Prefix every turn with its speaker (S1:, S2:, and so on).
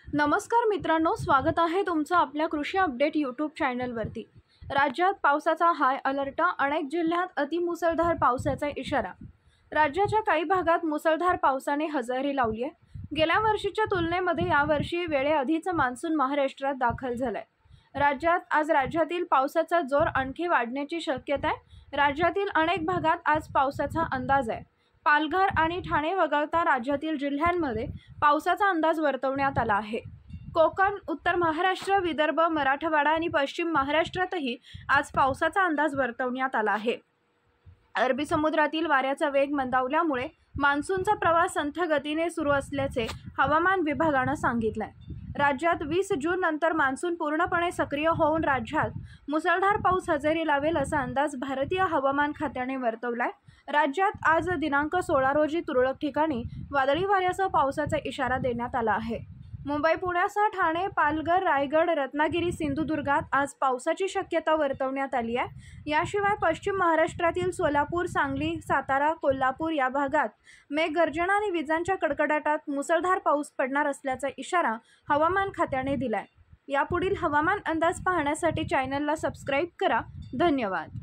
S1: नमस्कार मित्रांनो, स्वागत आहे तुमचं आपल्या कृषी अपडेट यूट्यूब चॅनलवरती। राज्यात पावसाचा हाय अलर्ट, अनेक जिल्ह्यात अतिमुसळधार पावसाचा इशारा। राज्याच्या काही भागात मुसळधार पावसाने हजेरी लावली आहे। गेल्या वर्षीच्या तुलनेमध्ये यावर्षी वेळेआधीच मान्सून महाराष्ट्रात दाखल झालाय। राज्यातील पावसाचा जोर आणखी वाढण्याची शक्यता आहे। राज्यातील अनेक भागात आज पावसाचा अंदाज आहे। पालघर आणि ठाणे वगळता राज्यातील जिल्ह्यांमध्ये पावसाचा अंदाज वर्तवण्यात आला आहे। कोकण, उत्तर महाराष्ट्र, विदर्भ, मराठवाडा आणि पश्चिम महाराष्ट्रातही आज पावसाचा अंदाज वर्तवण्यात आला आहे। अरबी समुद्रातील वाऱ्याचा वेग मंदावल्यामुळे मान्सूनचा प्रवास संथ गतीने सुरू असल्याचे हवामान विभागाने सांगितले। राज्यात 20 जून नंतर मान्सून पूर्णपणे सक्रिय होऊन राज्यात मुसळधार पाऊस हजेरी लावेल असा अंदाज भारतीय हवामान खात्याने वर्तवलाय। राज्यात आज दिनांक 16 रोजी तुरळक ठिकाणी वादळी वाऱ्यासह पावसाचा इशारा देण्यात आला आहे। मुंबई, पुण्यासह ठाणे, पालघर, रायगड, रत्नागिरी, सिंधुदुर्गात आज पावसाची शक्यता वर्तवण्यात आली आहे। याशिवाय पश्चिम महाराष्ट्रातील सोलापूर, सांगली, सातारा, कोल्हापूर या भागात मेघगर्जना आणि विजांच्या कडकडाटात मुसळधार पाऊस पडणार असल्याचा इशारा हवामान खात्याने दिलाय। यापुढील हवामान अंदाज पाहण्यासाठी चॅनलला सबस्क्राईब करा। धन्यवाद।